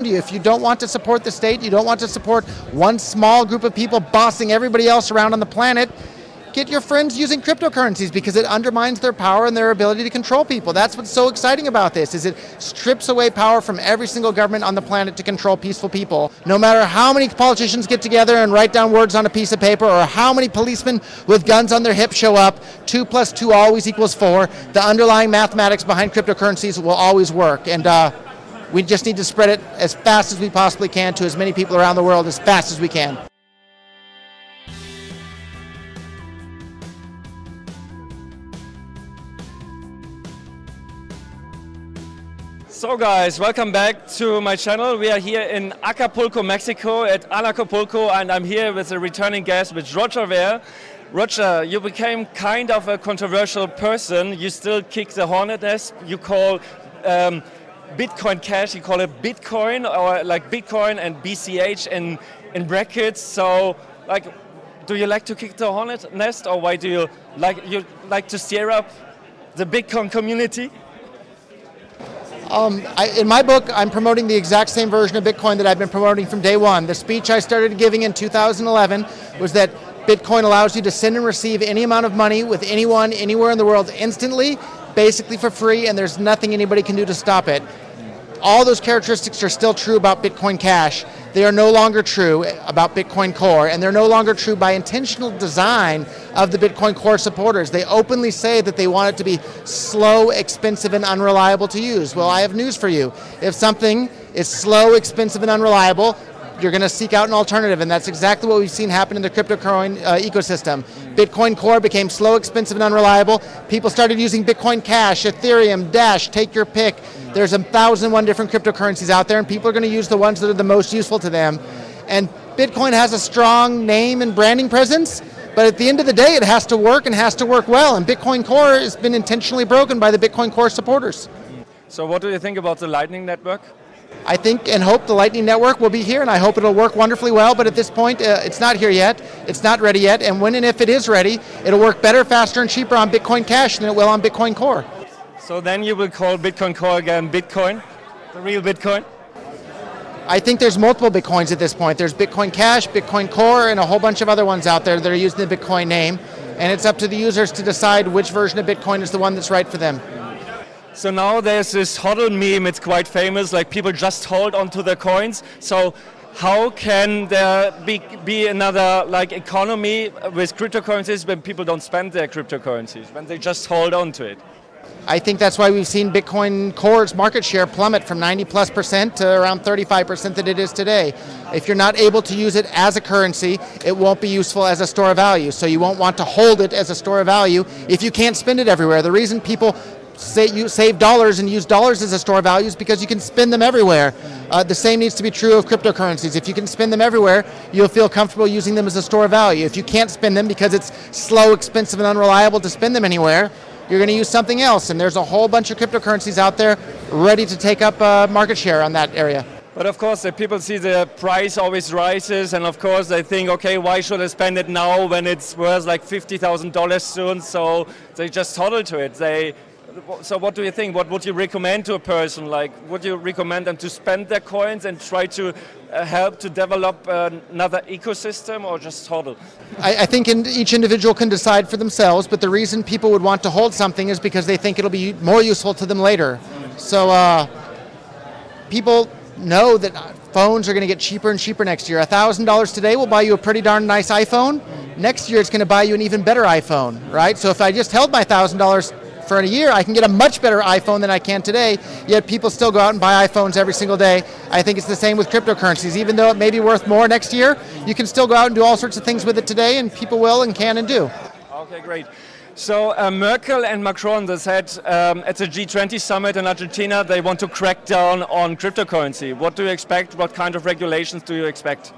you. If you don't want to support the state, you don't want to support one small group of people bossing everybody else around on the planet, get your friends using cryptocurrencies because it undermines their power and their ability to control people. That's what's so exciting about this, is it strips away power from every single government on the planet to control peaceful people. No matter how many politicians get together and write down words on a piece of paper, or how many policemen with guns on their hips show up, 2 + 2 always equals 4. The underlying mathematics behind cryptocurrencies will always work. And we just need to spread it as fast as we possibly can to as many people around the world as fast as we can. So guys, welcome back to my channel. We are here in Acapulco, Mexico at Anarchapulco, and I'm here with a returning guest, with Roger there. Roger, you became kind of a controversial person. You still kick the hornet nest. You call Bitcoin Cash, you call it Bitcoin, or like Bitcoin and BCH in brackets. So, like, do you like to kick the hornet nest, or why do you like to stir up the Bitcoin community? In my book, I'm promoting the exact same version of Bitcoin that I've been promoting from day one. The speech I started giving in 2011 was that Bitcoin allows you to send and receive any amount of money with anyone, anywhere in the world instantly, basically for free, and there's nothing anybody can do to stop it. All those characteristics are still true about Bitcoin Cash. They are no longer true about Bitcoin Core, and they're no longer true by intentional design of the Bitcoin Core supporters. They openly say that they want it to be slow, expensive, and unreliable to use. Well, I have news for you. If something is slow, expensive, and unreliable, you're going to seek out an alternative, and that's exactly what we've seen happen in the cryptocurrency ecosystem. Bitcoin Core became slow, expensive, and unreliable. People started using Bitcoin Cash, Ethereum, Dash, take your pick. There's 1,001 different cryptocurrencies out there, and people are going to use the ones that are the most useful to them. And Bitcoin has a strong name and branding presence, but at the end of the day, it has to work and has to work well, and Bitcoin Core has been intentionally broken by the Bitcoin Core supporters. So what do you think about the Lightning Network? I think and hope the Lightning Network will be here, and I hope it'll work wonderfully well, but at this point, it's not here yet. It's not ready yet, and when and if it is ready, it'll work better, faster, and cheaper on Bitcoin Cash than it will on Bitcoin Core. So then you will call Bitcoin Core again Bitcoin, the real Bitcoin? I think there's multiple Bitcoins at this point. There's Bitcoin Cash, Bitcoin Core, and a whole bunch of other ones out there that are using the Bitcoin name, and it's up to the users to decide which version of Bitcoin is the one that's right for them. So now there's this HODL meme, it's quite famous, like people just hold onto their coins. So how can there be another like economy with cryptocurrencies when people don't spend their cryptocurrencies, when they just hold on to it? I think that's why we've seen Bitcoin Core's market share plummet from 90+% to around 35% that it is today. If you're not able to use it as a currency, it won't be useful as a store of value. So you won't want to hold it as a store of value if you can't spend it everywhere. The reason people say you save dollars and use dollars as a store of value is because you can spend them everywhere. The same needs to be true of cryptocurrencies. If you can spend them everywhere, you'll feel comfortable using them as a store of value. If you can't spend them because it's slow, expensive, and unreliable to spend them anywhere, you're going to use something else. And there's a whole bunch of cryptocurrencies out there ready to take up market share on that area. But of course, the people see the price always rises, and of course they think, okay, why should I spend it now when it's worth like $50,000 soon? So they just hodl to it. So what do you think? What would you recommend to a person? Like, would you recommend them to spend their coins and try to help to develop another ecosystem, or just hodl? I think each individual can decide for themselves, but the reason people would want to hold something is because they think it'll be more useful to them later. So people know that phones are going to get cheaper and cheaper next year. $1,000 today will buy you a pretty darn nice iPhone. Next year it's going to buy you an even better iPhone, right? So if I just held my $1,000 for a year, I can get a much better iPhone than I can today, yet people still go out and buy iPhones every single day. I think it's the same with cryptocurrencies. Even though it may be worth more next year, you can still go out and do all sorts of things with it today, and people will and can and do. Okay, great. So Merkel and Macron, they said at the G20 summit in Argentina, they want to crack down on cryptocurrency. What do you expect? What kind of regulations do you expect?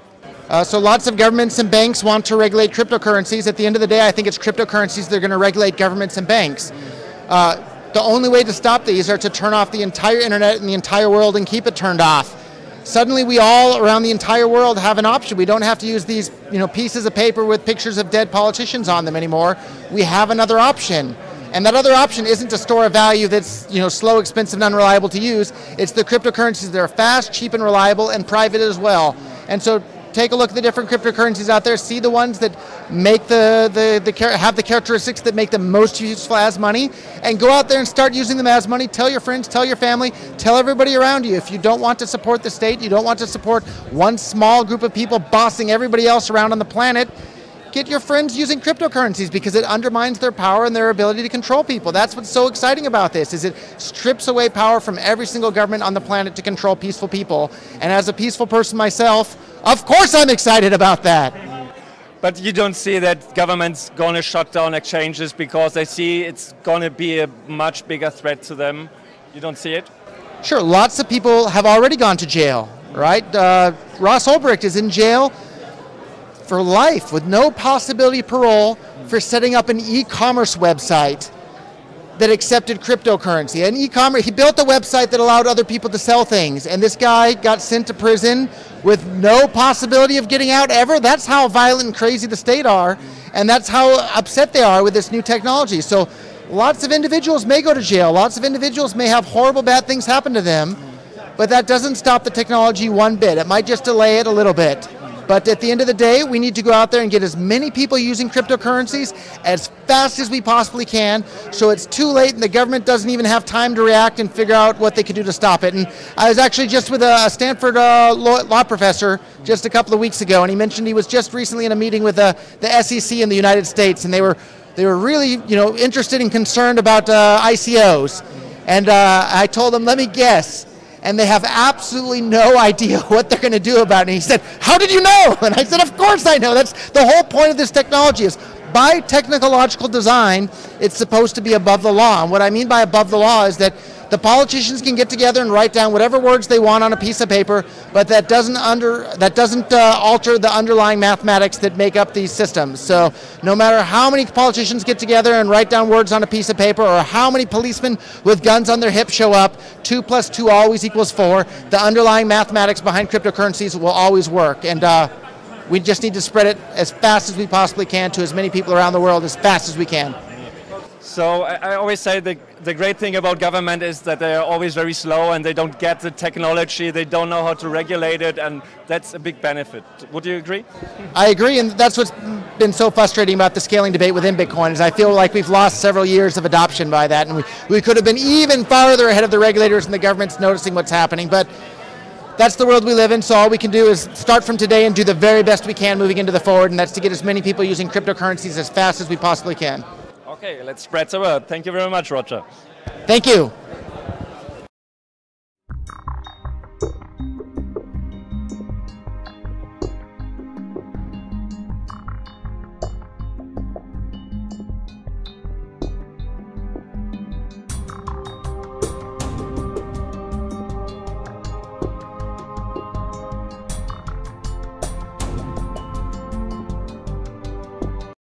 So lots of governments and banks want to regulate cryptocurrencies. At the end of the day, I think it's cryptocurrencies that are going to regulate governments and banks. The only way to stop these are to turn off the entire internet in the entire world and keep it turned off. Suddenly we all around the entire world have an option. We don't have to use these pieces of paper with pictures of dead politicians on them anymore. We have another option. And that other option isn't to store a value that's slow, expensive, and unreliable to use. It's the cryptocurrencies that are fast, cheap, and reliable, and private as well. And so take a look at the different cryptocurrencies out there, see the ones that make have the characteristics that make them most useful as money, and go out there and start using them as money. Tell your friends, tell your family, tell everybody around you. If you don't want to support the state, you don't want to support one small group of people bossing everybody else around on the planet, get your friends using cryptocurrencies, because it undermines their power and their ability to control people. That's what's so exciting about this, is it strips away power from every single government on the planet to control peaceful people. And as a peaceful person myself, of course I'm excited about that. But you don't see that government's going to shut down exchanges because they see it's going to be a much bigger threat to them? You don't see it? Sure, lots of people have already gone to jail, right? Ross Ulbricht is in jail for life with no possibility of parole for setting up an e-commerce website that accepted cryptocurrency. He built a website that allowed other people to sell things, and this guy got sent to prison with no possibility of getting out ever. That's how violent and crazy the state are, and that's how upset they are with this new technology. So lots of individuals may go to jail, lots of individuals may have horrible bad things happen to them, but that doesn't stop the technology one bit. It might just delay it a little bit. But at the end of the day, we need to go out there and get as many people using cryptocurrencies as fast as we possibly can, so it's too late and the government doesn't even have time to react and figure out what they can do to stop it. And I was actually just with a Stanford law professor just a couple of weeks ago, and he mentioned he was just recently in a meeting with the SEC in the United States, and they were really interested and concerned about ICOs. And I told them, let me guess. And they have absolutely no idea what they're going to do about it. And he said, how did you know? And I said, of course I know. That's the whole point of this technology, is by technological design, it's supposed to be above the law. And what I mean by above the law is that the politicians can get together and write down whatever words they want on a piece of paper, but that doesn't alter the underlying mathematics that make up these systems. So no matter how many politicians get together and write down words on a piece of paper, or how many policemen with guns on their hips show up, 2 + 2 always equals 4. The underlying mathematics behind cryptocurrencies will always work. And we just need to spread it as fast as we possibly can to as many people around the world as fast as we can. So I always say the great thing about government is that they are always very slow and they don't get the technology, they don't know how to regulate it, and that's a big benefit. Would you agree? I agree, and that's what's been so frustrating about the scaling debate within Bitcoin, is I feel like we've lost several years of adoption by that, and we could have been even farther ahead of the regulators and the government's noticing what's happening. But that's the world we live in, so all we can do is start from today and do the very best we can moving into the forward, and that's to get as many people using cryptocurrencies as fast as we possibly can. Okay, let's spread the word. Thank you very much, Roger. Thank you.